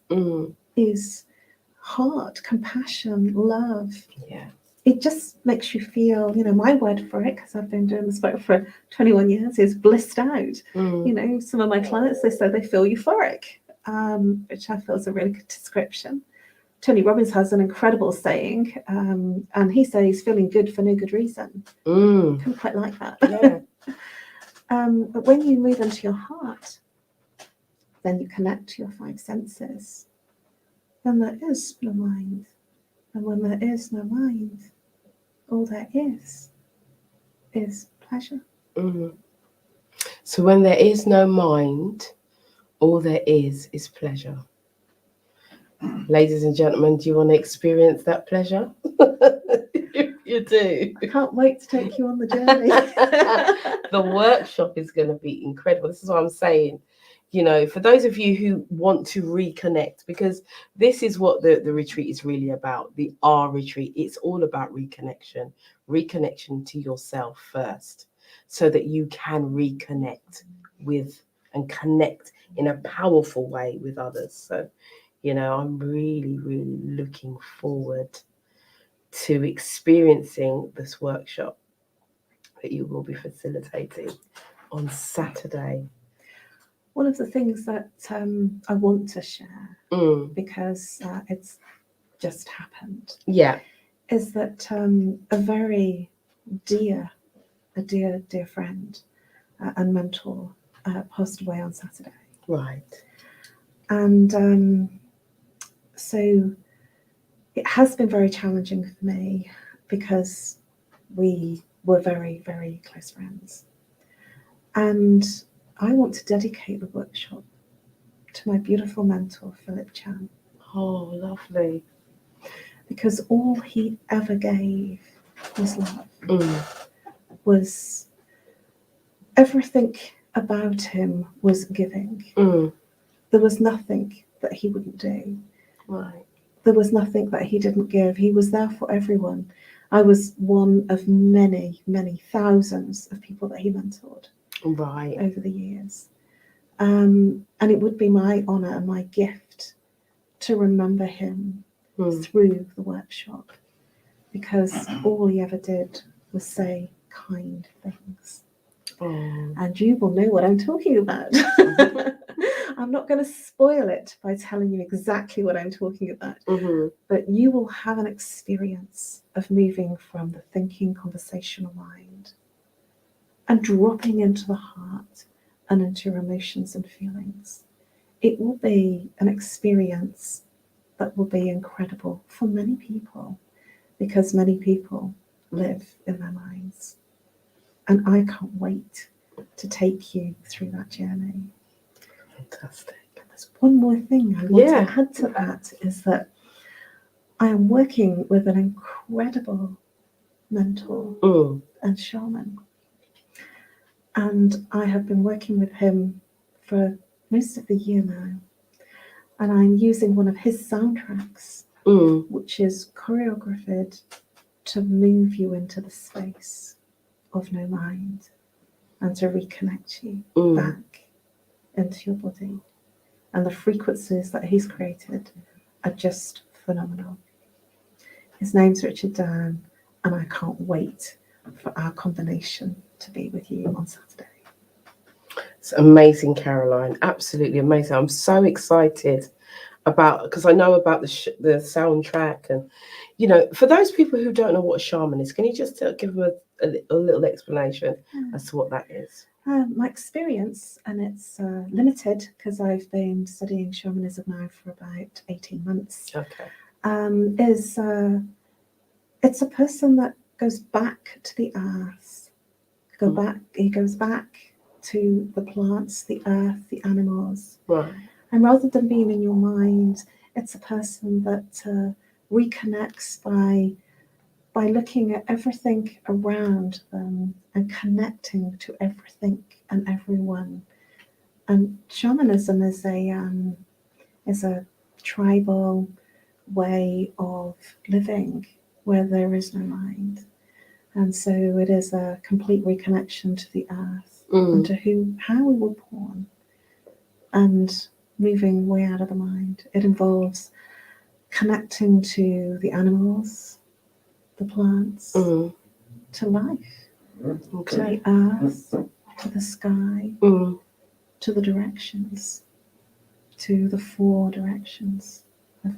heart, compassion, love. Yeah. It just makes you feel, my word for it, because I've been doing this work for 21 years, is blissed out. Some of my clients, they say they feel euphoric, which I feel is a really good description. Tony Robbins has an incredible saying, and he says he's feeling good for no good reason. I quite like that. Yeah. But when you move into your heart, then you connect to your five senses. Then there is no mind. And when there is no mind, all there is pleasure. So when there is no mind, all there is pleasure. Ladies and gentlemen, do you want to experience that pleasure? You do. I can't wait to take you on the journey. The workshop is going to be incredible. This is what I'm saying. For those of you who want to reconnect, because this is what the retreat is really about, the R retreat. It's all about reconnection to yourself first, so that you can reconnect with and connect in a powerful way with others. So, I'm really, really looking forward to experiencing this workshop that you will be facilitating on Saturday. One of the things that I want to share, because it's just happened, is that a very dear friend and mentor passed away on Saturday. Right. And so it has been very challenging for me, because we were very, very close friends. And I want to dedicate the workshop to my beautiful mentor, Philip Chan. Oh, lovely. Because all he ever gave was love. Was everything about him was giving. There was nothing that he wouldn't do. Right. There was nothing that he didn't give. He was there for everyone. I was one of many, many thousands of people that he mentored. Right. Over the years. And it would be my honour and my gift to remember him through the workshop, because all he ever did was say kind things. And you will know what I'm talking about. I'm not going to spoil it by telling you exactly what I'm talking about, but you will have an experience of moving from the thinking conversational mind and dropping into the heart and into your emotions and feelings. It will be an experience that will be incredible for many people, because many people live in their minds. And I can't wait to take you through that journey. Fantastic. There's one more thing I want to add to that, is that I am working with an incredible mentor and shaman. And I have been working with him for most of the year now. And I'm using one of his soundtracks, which is choreographed to move you into the space of no mind and to reconnect you back into your body. And the frequencies that he's created are just phenomenal. His name's Richard Dan, and I can't wait for our combination to be with you on Saturday. It's amazing, Caroline. Absolutely amazing. I'm so excited about, because I know about the soundtrack, and for those people who don't know what a shaman is, can you just give them a little explanation as to what that is? My experience, and it's limited because I've been studying shamanism now for about 18 months. Okay. Is it's a person that goes back to the earth. He goes back to the plants, the earth, the animals. Right. And rather than being in your mind, it's a person that reconnects by looking at everything around them and connecting to everything and everyone. And shamanism is a tribal way of living where there is no mind. And so it is a complete reconnection to the earth and to how we were born, and moving way out of the mind. It involves connecting to the animals, the plants, to life, to the earth, to the sky, to the directions, to the 4 directions of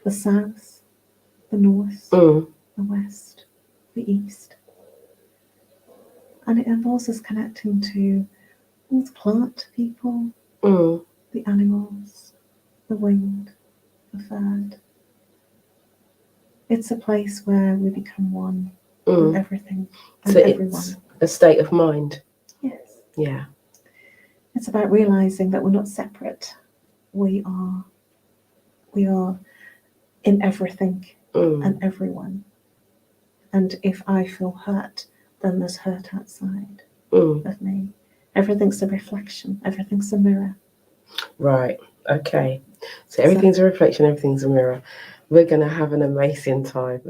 the south, the north, the west, the east. And it involves us connecting to all the plant people, the animals, the winged, the bird. It's a place where we become one with everything and everyone. It's a state of mind. Yes. Yeah. It's about realizing that we're not separate. We are in everything and everyone. And if I feel hurt, then there's hurt outside of me. Everything's a reflection. Everything's a mirror. Right. Okay. So everything's a reflection. Everything's a mirror. We're going to have an amazing time.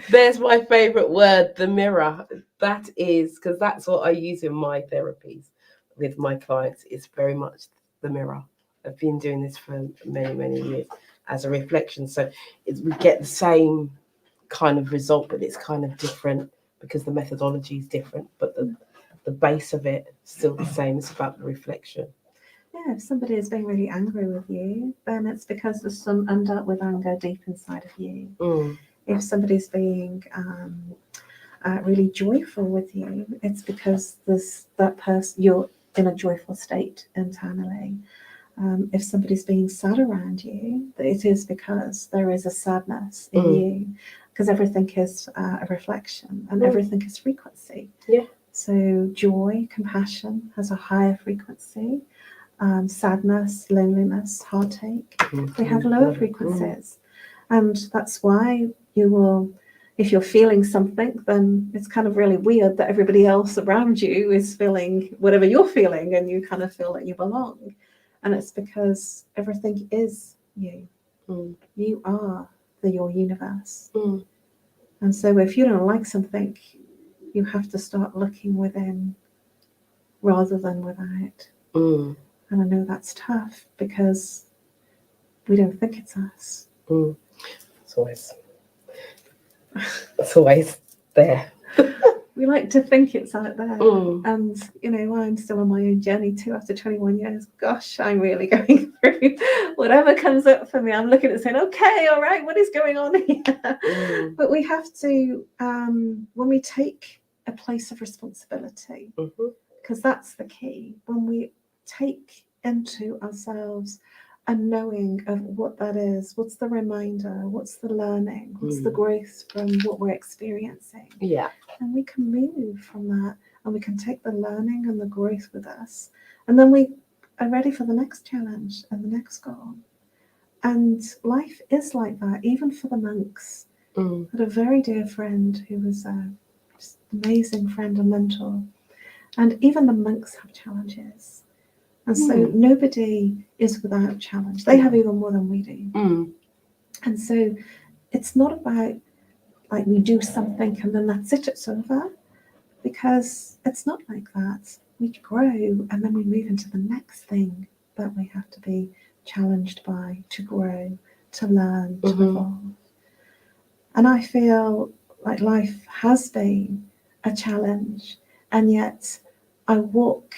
There's my favorite word, the mirror. That is, because that's what I use in my therapies with my clients. It's very much the mirror. I've been doing this for many, many years as a reflection. So we get the same kind of result, but it's kind of different because the methodology is different, but the base of it is still the same. It's about the reflection. Yeah, if somebody is being really angry with you, then it's because there's some undealt with anger deep inside of you. If somebody's being really joyful with you, it's because that person, you're in a joyful state internally. If somebody's being sad around you, it is because there is a sadness in you, because everything is a reflection and everything is frequency. Yeah. So joy, compassion has a higher frequency. Sadness, loneliness, heartache, they have lower frequencies. And that's why you will, if you're feeling something, then it's kind of really weird that everybody else around you is feeling whatever you're feeling, and you kind of feel that you belong. And it's because everything is you. You are your universe. And so if you don't like something, you have to start looking within rather than without. And I know that's tough because we don't think it's us. It's always there. We like to think it's out there. Mm. And, you know, I'm still on my own journey too after 21 years. Gosh, I'm really going through whatever comes up for me. I'm looking at saying, okay, all right, what is going on here? Mm. But we have to, when we take a place of responsibility, because that's the key, when we take into ourselves a knowing of what that is, what's the reminder, what's the learning, what's the growth from what we're experiencing. Yeah. And we can move from that, and we can take the learning and the growth with us. And then we are ready for the next challenge and the next goal. And life is like that, even for the monks. I had a very dear friend who was just an amazing friend and mentor. And even the monks have challenges. And so nobody is without challenge. They have even more than we do. And so it's not about like we do something and then that's it, it's over. Because it's not like that. We grow and then we move into the next thing that we have to be challenged by, to grow, to learn, to evolve. And I feel like life has been a challenge, and yet I walk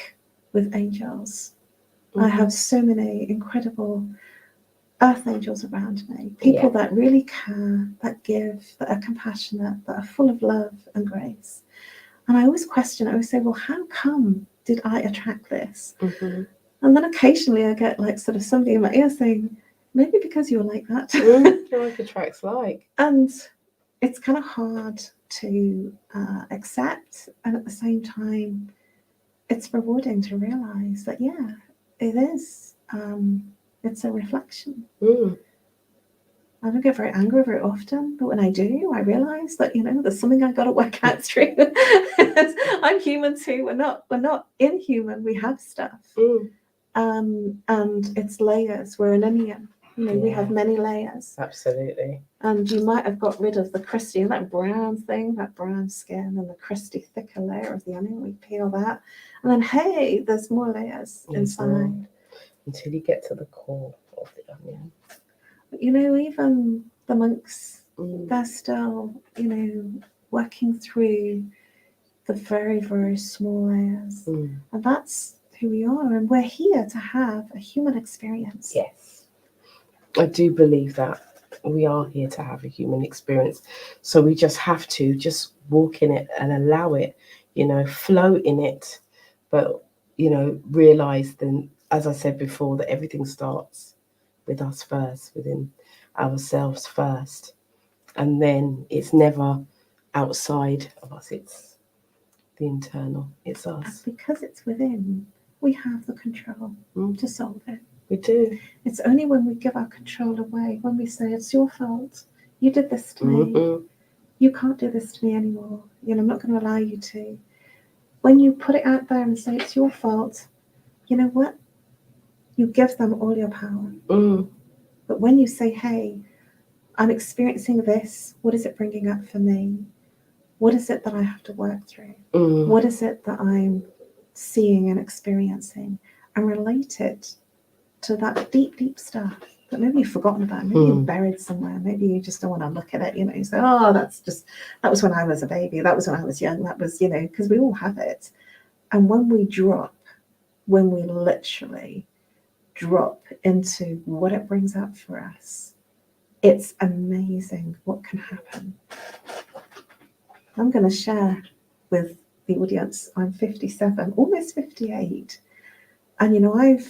with angels. I have so many incredible earth angels around me, people that really care, that give, that are compassionate, that are full of love and grace. And I always question, I always say, well, how come did I attract this? And then occasionally I get like sort of somebody in my ear saying, maybe because you're like that. Like attracts like. And it's kind of hard to accept. And at the same time, it's rewarding to realize that, yeah, it is. It's a reflection. I don't get very angry very often, but when I do, I realize that, you know, there's something I got to work out through. I'm human too. We're not inhuman. We have stuff. And it's layers. We're an onion. You know, we have many layers. Absolutely. And you might have got rid of the crusty, that brown thing, that brown skin, and the crusty, thicker layer of the onion. We peel that. And then, hey, there's more layers inside. Until you get to the core of the onion. But, you know, even the monks, they're still, you know, working through the very, very small layers. And that's who we are. And we're here to have a human experience. Yes. I do believe that. We are here to have a human experience. So we just have to just walk in it and allow it, you know, flow in it. But, you know, realize then, as I said before, that everything starts with us first, within ourselves first. And then it's never outside of us. It's the internal. It's us. And because it's within, we have the control to solve it. We do. It's only when we give our control away, when we say, it's your fault, you did this to me, you can't do this to me anymore, you know, I'm not going to allow you to. When you put it out there and say, it's your fault, you know what? You give them all your power. But when you say, hey, I'm experiencing this, what is it bringing up for me? What is it that I have to work through? What is it that I'm seeing and experiencing? And relate it to that deep, deep stuff that maybe you've forgotten about, maybe you're buried somewhere, maybe you just don't want to look at it, you know, you say, oh, that was when I was a baby, that was when I was young, that was, you know, because we all have it. And when we literally drop into what it brings up for us, it's amazing what can happen. I'm going to share with the audience, I'm 57, almost 58. And, you know, I've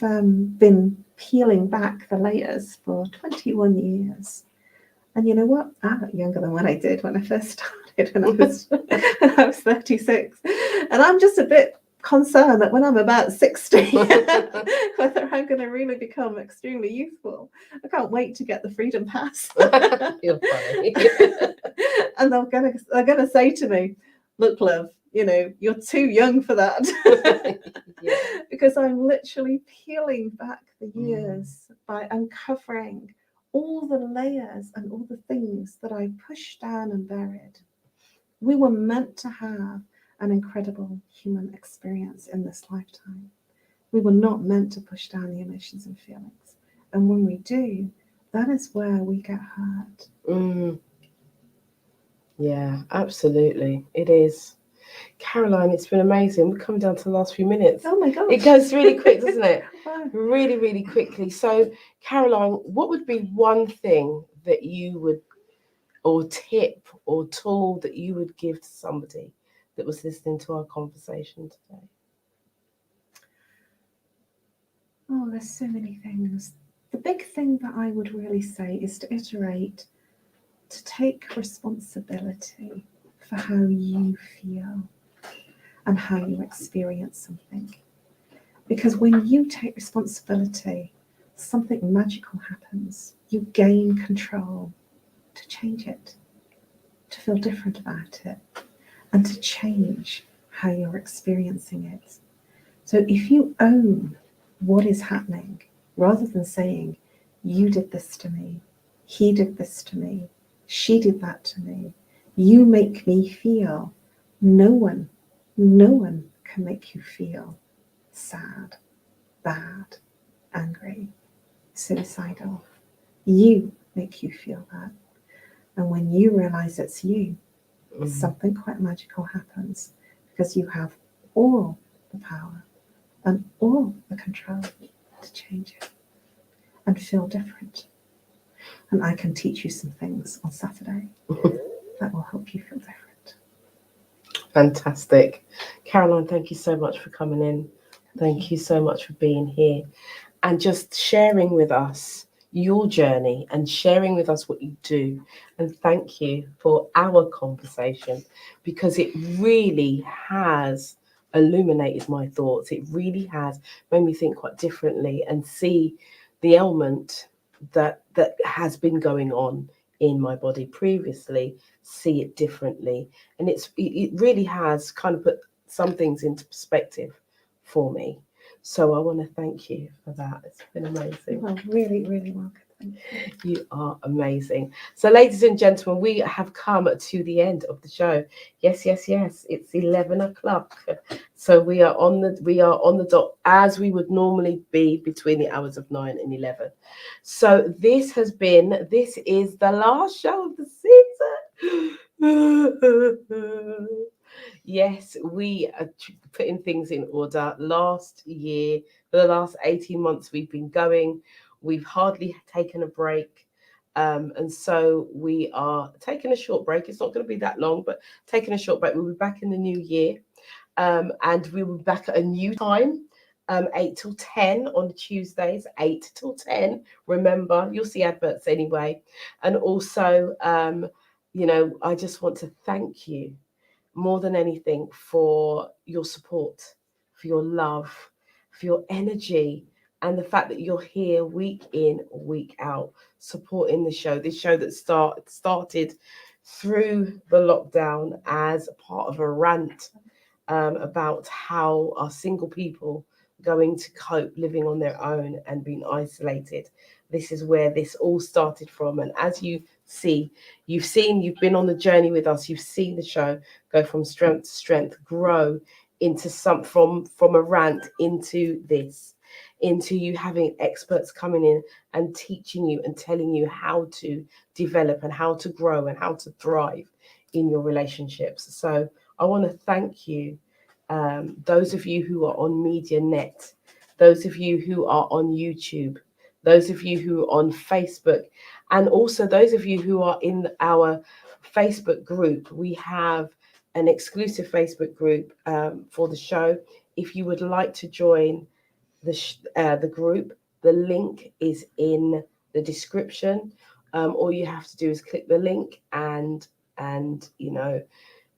been peeling back the layers for 21 years. And you know what? I look younger than what I did when I first started, when I was 36. And I'm just a bit concerned that when I'm about 60, whether I'm going to really become extremely youthful. I can't wait to get the Freedom Pass. You're funny. And they're going to say to me, look, love, you know, you're too young for that. Because I'm literally peeling back the years by uncovering all the layers and all the things that I pushed down and buried. We were meant to have an incredible human experience in this lifetime. We were not meant to push down the emotions and feelings. And when we do, that is where we get hurt. Yeah, absolutely. It is. Caroline, it's been amazing. We're coming down to the last few minutes. Oh my gosh. It goes really quick, doesn't it? Wow. Really, really quickly. So, Caroline, what would be one thing that you would, or tip or tool that you would give to somebody that was listening to our conversation today? Oh, there's so many things. The big thing that I would really say is to iterate, to take responsibility for how you feel and how you experience something. Because when you take responsibility, something magical happens. You gain control to change it, to feel different about it, and to change how you're experiencing it. So if you own what is happening, rather than saying, you did this to me, he did this to me, she did that to me, you make me feel, no one can make you feel sad, bad, angry, suicidal. You make you feel that. And when you realize it's you, something quite magical happens, because you have all the power and all the control to change it and feel different. And I can teach you some things on Saturday that will help you feel different. Fantastic. Caroline, thank you so much for coming in. Thank you so much for being here and just sharing with us your journey and sharing with us what you do. And thank you for our conversation, because it really has illuminated my thoughts. It really has made me think quite differently and see the ailment that has been going on in my body previously, see it differently. And it really has kind of put some things into perspective for me. So I want to thank you for that. It's been amazing. Well, really, really welcome. Thank you. You are amazing. So, ladies and gentlemen, we have come to the end of the show. Yes, yes, yes. It's 11 o'clock. So we are on the dot as we would normally be between the hours of 9 and 11. So this is the last show of the season. Yes, we are putting things in order. Last year, for the last 18 months, we've been going. We've hardly taken a break. And so we are taking a short break. It's not going to be that long, but taking a short break. We'll be back in the new year. And we will be back at a new time, 8 till 10 on Tuesdays, 8 till 10. Remember, you'll see adverts anyway. And also, I just want to thank you more than anything for your support, for your love, for your energy, and the fact that you're here week in, week out, supporting the show. This show that started through the lockdown as part of a rant about how are single people going to cope living on their own and being isolated. This is where this all started from. And as you see, you've been on the journey with us. You've seen the show go from strength to strength, grow into from a rant into this, into you having experts coming in and teaching you and telling you how to develop and how to grow and how to thrive in your relationships. So I want to thank you, those of you who are on MediaNet, those of you who are on YouTube, those of you who are on Facebook, and also those of you who are in our Facebook group. We have an exclusive Facebook group for the show. If you would like to join the group, the link is in the description. All you have to do is click the link and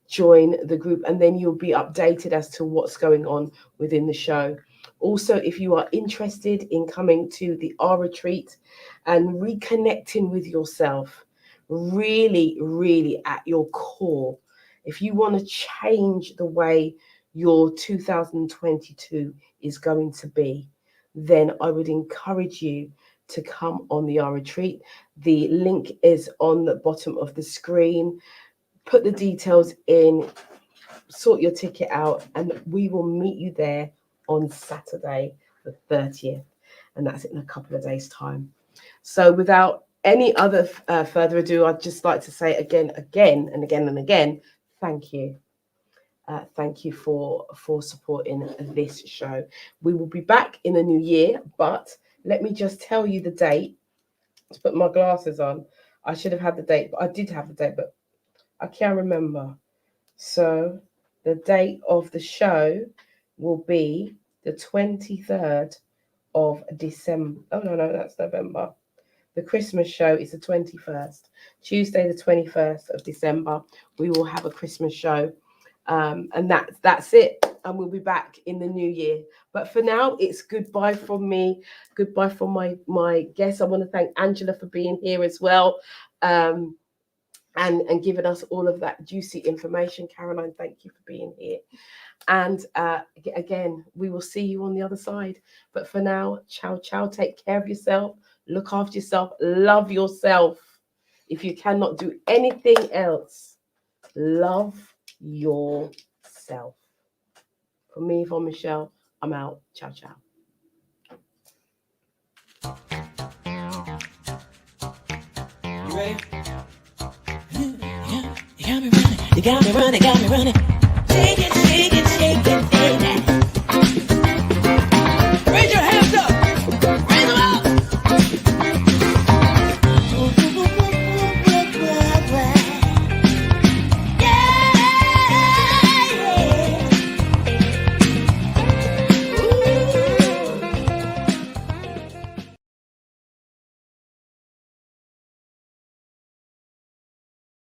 join the group, and then you'll be updated as to what's going on within the show. Also, if you are interested in coming to the R retreat and reconnecting with yourself, really, really at your core, if you want to change the way your 2022 is going to be, then I would encourage you to come on the R retreat. The link is on the bottom of the screen. Put the details in, sort your ticket out, and we will meet you there on Saturday, the 30th. And that's in a couple of days' time. So without any other further ado, I'd just like to say again, and again, thank you. thank you for supporting this show. We will be back in the new year, but let me just tell you the date. To put my glasses on, I should have had the date, but I did have the date, but I can't remember. So the date of the show will be the 23rd of December. Oh, no, that's November. The Christmas show is the 21st. Tuesday, the 21st of December, we will have a Christmas show. And that's it. And we'll be back in the new year. But for now, it's goodbye from me. Goodbye from my guests. I want to thank Angela for being here as well. And giving us all of that juicy information. Caroline, thank you for being here. And again, we will see you on the other side. But for now, ciao, ciao. Take care of yourself. Look after yourself. Love yourself. If you cannot do anything else, love yourself. From me, Yvonne Michéle, I'm out. Ciao, ciao. You ready? You got me running, got me running. Shake it, shake it, shake it, shake it.